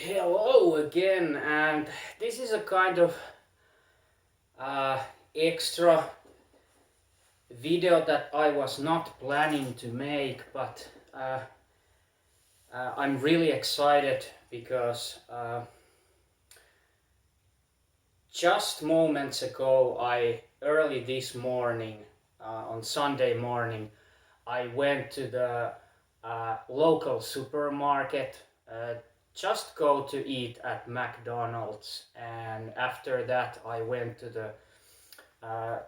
Hello again, and this is a kind of uh, extra video that I was not planning to make, but I'm really excited because just moments ago, early this morning, on Sunday morning, I went to the local supermarket, just go to eat at McDonald's, and after that I went to the uh,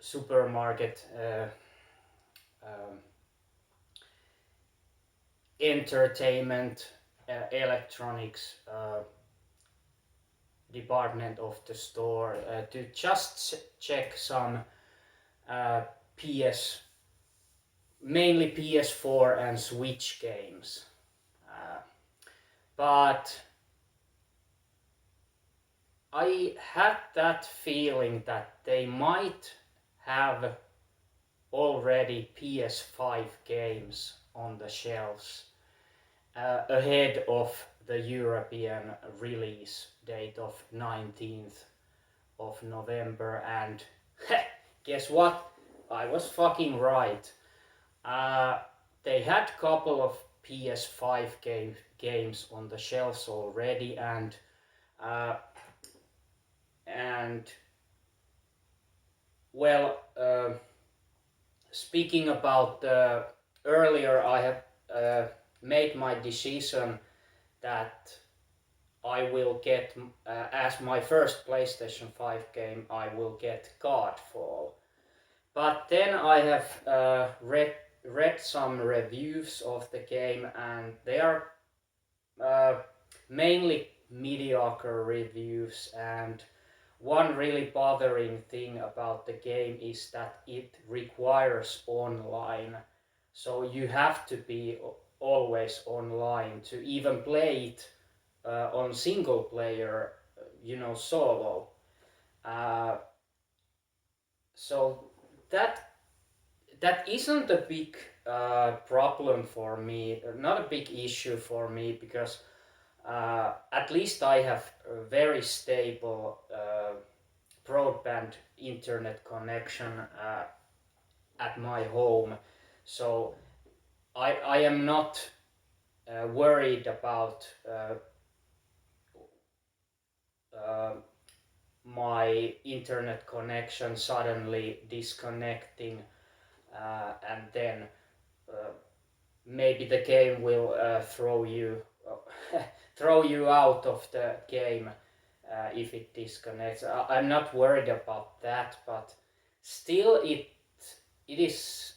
supermarket um, entertainment electronics department of the store to just check some uh, PS mainly PS4 and Switch games, uh, but I had that feeling that they might have already PS5 games on the shelves ahead of the European release date of 19th of November, and guess what? I was fucking right. They had a couple of PS5 games on the shelves already, uh, and well, speaking about earlier, I have made my decision that I will get, as my first PlayStation 5 game, I will get Godfall. But then I have read some reviews of the game, and they are mainly mediocre reviews, and one really bothering thing about the game is that it requires online, so you have to be always online to even play it on single player, solo. Uh, so that that isn't a big problem for me, not a big issue for me, because at least I have a very stable broadband internet connection at my home, so I am not worried about uh, my internet connection suddenly disconnecting, and then uh, maybe the game will throw you out of the game if it disconnects. I'm not worried about that, but still it is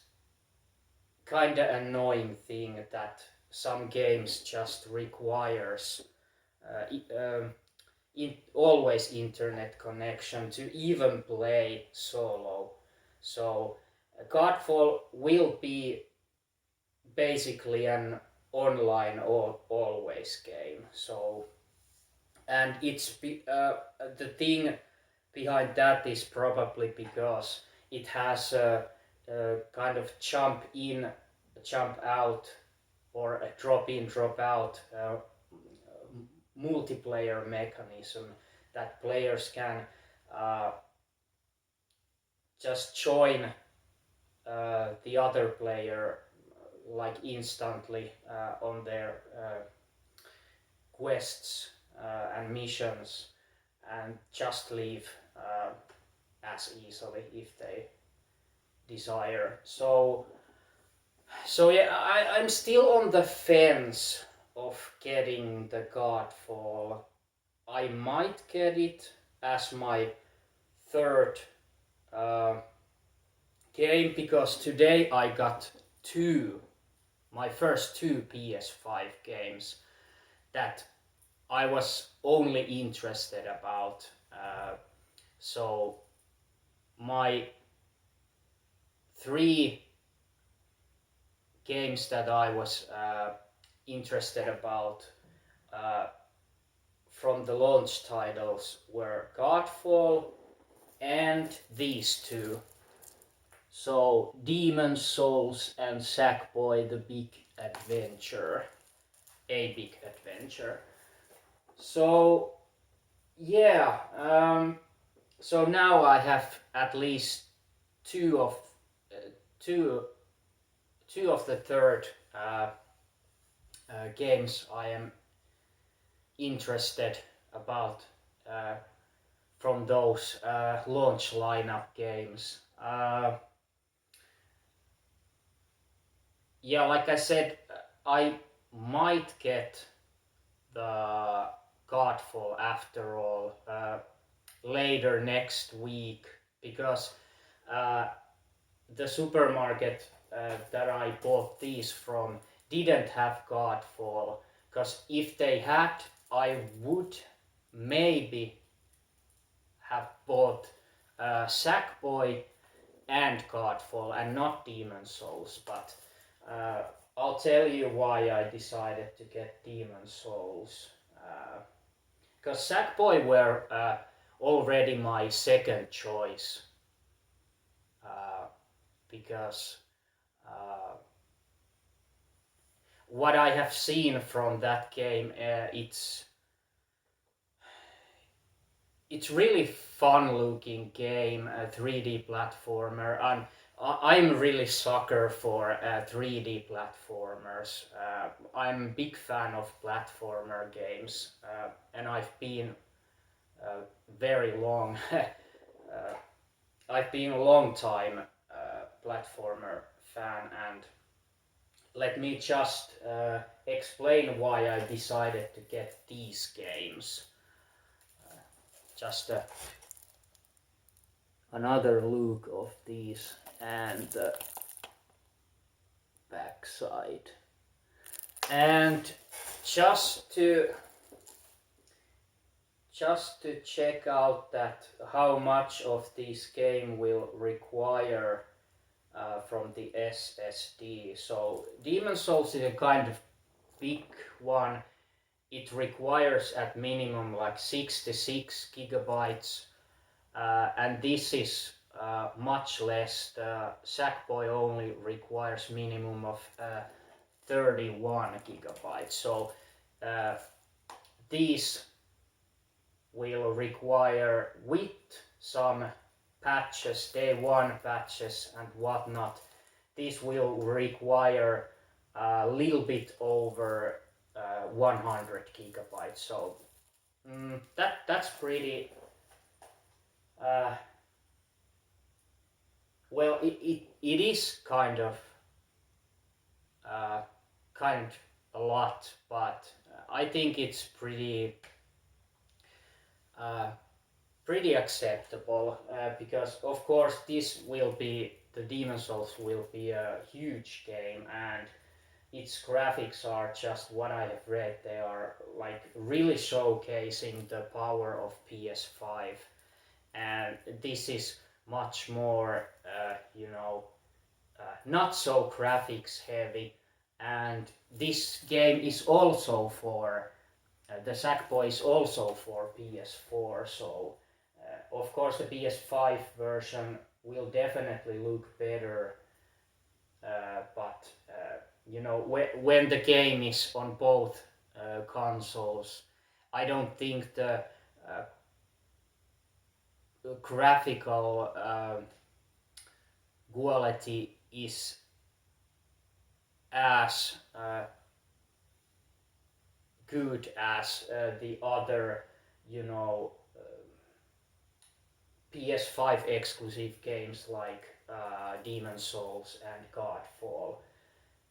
kind of annoying thing that some games just requires always internet connection to even play solo. So Godfall will be basically an online or always game. So, and the thing behind that is probably because it has a kind of jump in, jump out, or a drop in, drop out multiplayer mechanism that players can uh, just join the other player like instantly on their quests and missions, and just leave as easily if they desire. So yeah, I'm still on the fence of getting the Godfall. I might get it as my third uh, game, because today I got my first two PS5 games that I was only interested about. So my three games that I was interested about uh, from the launch titles were Godfall and these two. So Demon's Souls and Sackboy: The Big Adventure. a big adventure. So yeah, so now I have at least two of uh, two two of the third games I am interested about from those launch lineup games. Yeah, like I said, I might get the Godfall after all later next week because uh, the supermarket that I bought these from didn't have Godfall. Because if they had, I would maybe have bought Sackboy and Godfall and not Demon Souls, but uh, I'll tell you why I decided to get Demon Souls. Because Sackboy were already my second choice. Uh, because what I have seen from that game, it's really fun looking game, a 3D platformer, and I'm really sucker for 3D platformers. I'm a big fan of platformer games, and I've been uh, very long. I've been a long time platformer fan, and let me just explain why I decided to get these games. Just another look of these and the backside. And just to check out that how much of this game will require from the SSD. So Demon Souls is a kind of big one. It requires at minimum like 66 gigabytes, and this is much less. The Sackboy only requires minimum of 31 gigabytes. So uh, these will require, with some patches, day one patches and whatnot, this will require a little bit over 100 gigabytes. So that's pretty uh, well. It is kind of uh, kind a lot, but I think it's uh, pretty acceptable because of course the Demon Souls will be a huge game, and its graphics are just what I have read. They are like really showcasing the power of PS5, and this is much more, not so graphics heavy. And this game is also for the Sackboy is also for PS4. So of course the PS5 version will definitely look better, but when the game is on both consoles, I don't think the uh, graphical quality is as good as the other, you know, PS5 exclusive games like Demon Souls and Godfall.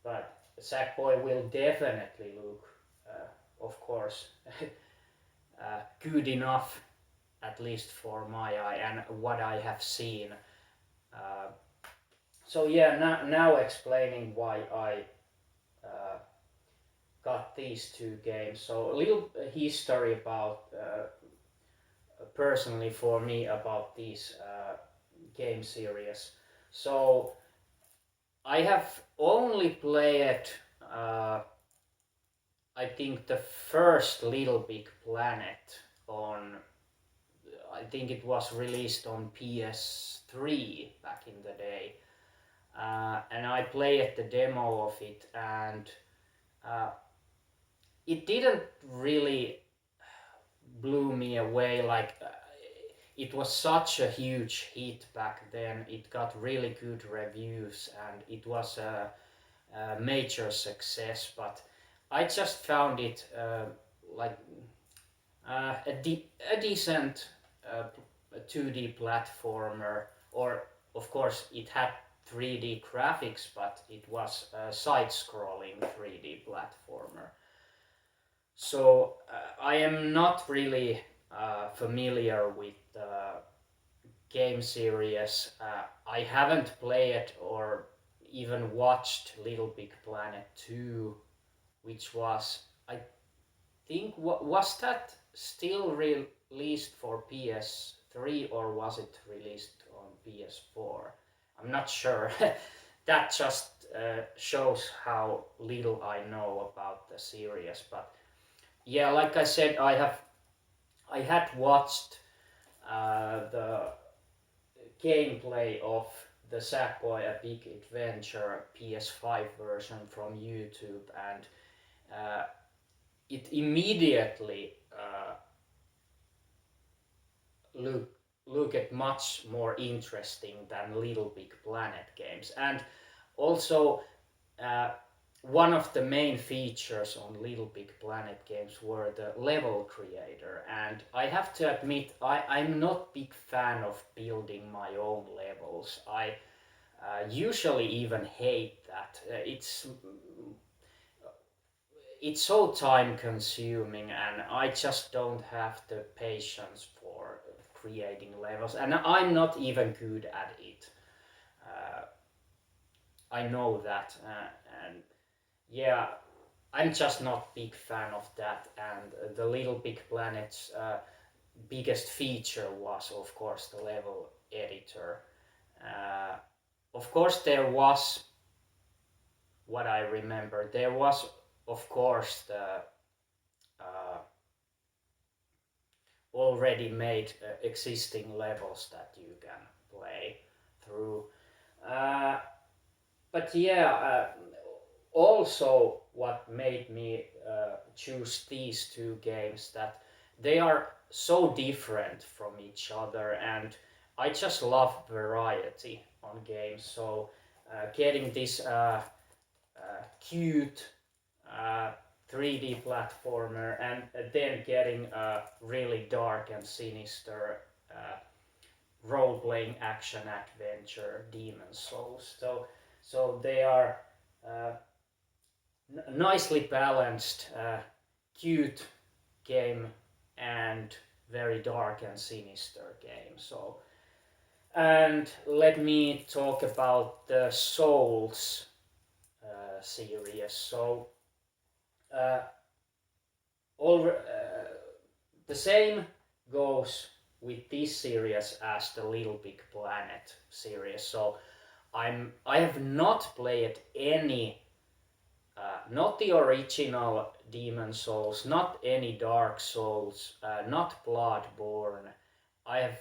But Sackboy will definitely look, of course, good enough, at least for my eye and what I have seen. Uh, so yeah, now explaining why I got these two games. So a little history about personally for me about these game series. So I have only played I think the first Little Big Planet on, I think it was released on PS3 back in the day, and I played the demo of it, and uh, it didn't really blew me away. Like it was such a huge hit back then. It got really good reviews and it was a major success. But I just found it like a decent 2D platformer. Or of course it had 3D graphics, but it was a side-scrolling 3D platformer. So I am not really familiar with the game series. I haven't played or even watched Little Big Planet 2, which was, I think, was that still released for PS3 or was it released on PS4? I'm not sure. That just shows how little I know about the series. But yeah, like I said, I had watched the gameplay of the Sackboy: A Big Adventure PS5 version from YouTube, and uh, it immediately look looked much more interesting than Little Big Planet games. And also, uh, one of the main features on Little Big Planet games were the level creator, and I have to admit I'm not big fan of building my own levels. I usually even hate that. It's so time consuming and I just don't have the patience for creating levels, and I'm not even good at it. Uh, I know that, and yeah, I'm just not big fan of that. And the Little Big Planet's biggest feature was, of course, the level editor. Uh, of course, there was what I remember. There was, of course, the uh, already made existing levels that you can play through. Uh, but yeah, also what made me choose these two games, that they are so different from each other, and I just love variety on games. So getting this cute uh, 3D platformer and then getting a really dark and sinister role-playing action adventure, Demon Souls. So they are uh, nicely balanced, cute game and very dark and sinister game. So, and let me talk about the Souls series. So, uh, all the same goes with this series as the Little Big Planet series. So, I have not played any. Not the original Demon Souls, not any Dark Souls, not Bloodborne. I have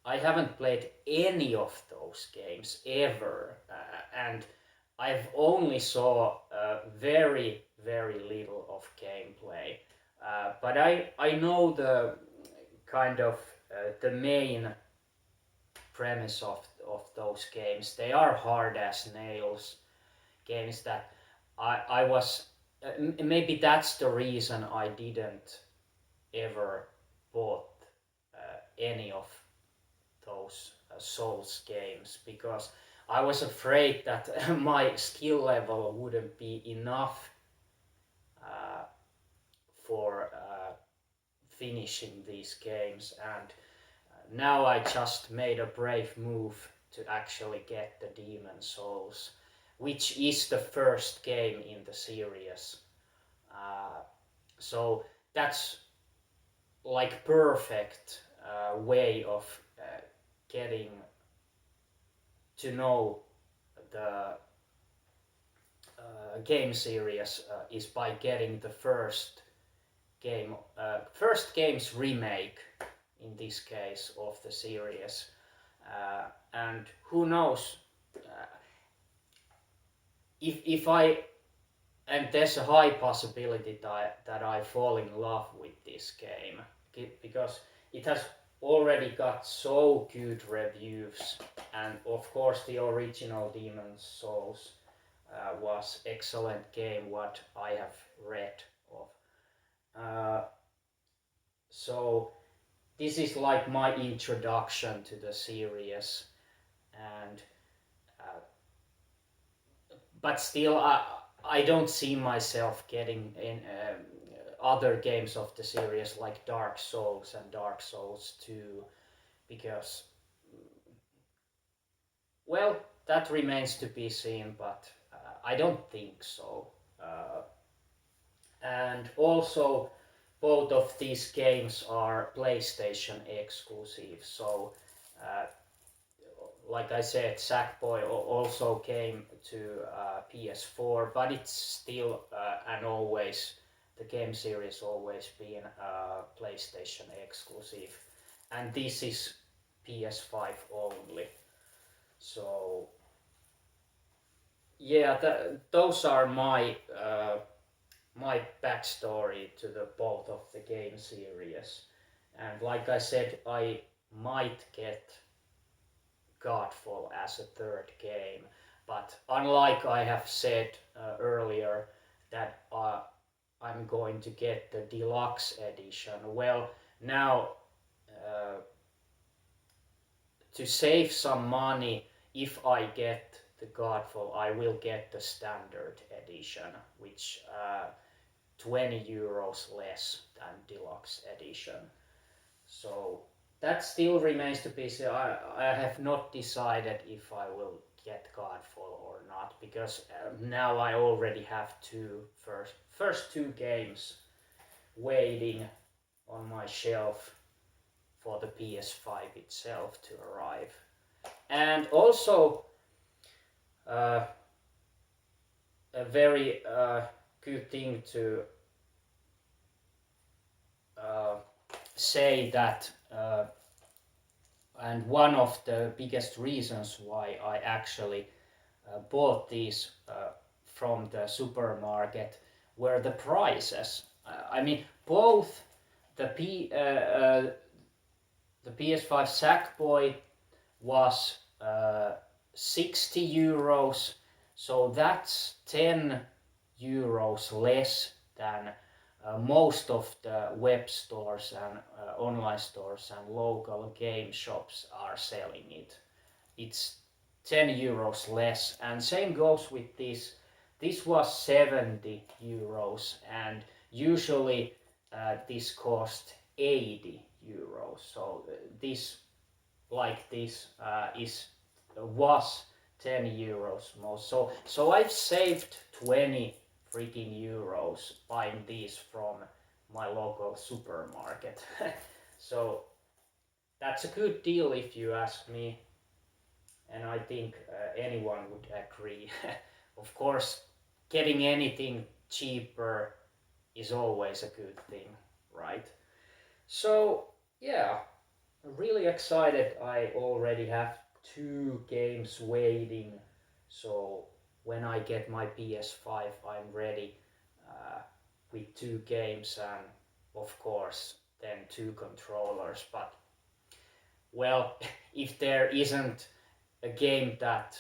I haven't played any of those games ever, and I've only saw very little of gameplay. But I know the kind of the main premise of those games. They are hard as nails games that I was maybe that's the reason I didn't ever bought any of those Souls games, because I was afraid that my skill level wouldn't be enough uh, for finishing these games. And now I just made a brave move to actually get the Demon Souls, which is the first game in the series. Uh, so that's like perfect way of getting to know the game series is by getting the first game's remake, in this case, of the series. And who knows, if I and there's a high possibility that I fall in love with this game because it has already got so good reviews, and of course the original Demon's Souls was excellent game what I have read of. Uh, so this is like my introduction to the series, and but still I don't see myself getting in other games of the series like Dark Souls and Dark Souls 2 because, well, that remains to be seen, but I don't think so. Uh, and also, both of these games are PlayStation exclusive, so uh, like I said, Sackboy also came to PS4, but it's still and always the game series always been PlayStation exclusive, and this is PS5 only. So yeah, those are my backstory to the both of the game series, and like I said, I might get Godfall as a third game. But unlike I have said earlier that I'm going to get the deluxe edition, well, now uh, to save some money, if I get the Godfall, I will get the standard edition, which 20 euros less than deluxe edition. So that still remains to be seen. I have not decided if I will get Godfall or not because now I already have first two games waiting on my shelf for the PS5 itself to arrive. And also uh, a very good thing to uh, say that and one of the biggest reasons why I actually bought these from the supermarket were the prices. I mean, both the the PS5 Sackboy was 60 euros, so that's 10 euros less than most of the web stores and online stores and local game shops are selling it. It's 10 euros less, and same goes with this. This was 70 euros, and usually this cost 80 euros. So this, like this, is was 10 euros more. So I've saved 20 freaking euros buying these from my local supermarket. So that's a good deal if you ask me, and I think anyone would agree. Of course, getting anything cheaper is always a good thing, right? So yeah, really excited. I already have two games waiting, so when I get my PS5 I'm ready with two games and of course then two controllers. But well, if there isn't a game that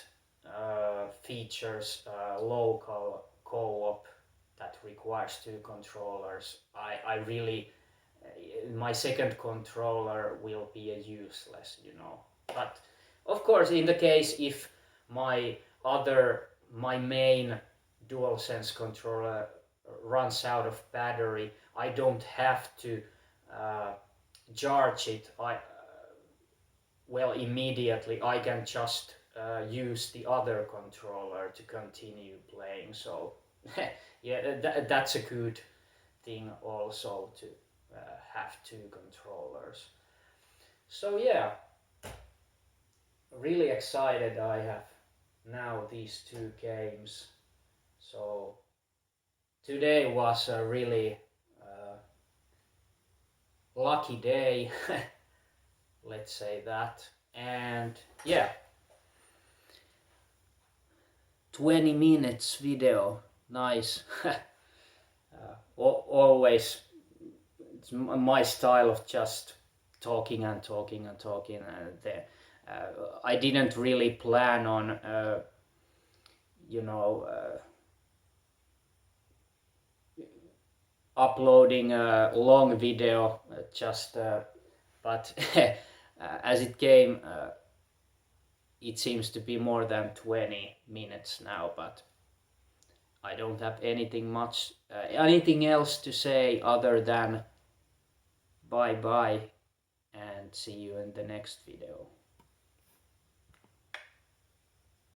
features local co-op that requires two controllers, I really my second controller will be a useless, you know. But of course, in the case if my main DualSense controller runs out of battery, I don't have to uh, charge it. Well, immediately I can just use the other controller to continue playing. So yeah, that's a good thing also to have two controllers. So yeah, really excited I have now these two games. So today was a really lucky day, let's say that. And yeah, 20 minutes video. Nice. Always, it's my style of just talking and talking and talking. I didn't really plan on, you know, uploading a long video. But as it came, it seems to be more than 20 minutes now. But I don't have anything else to say other than bye bye and see you in the next video.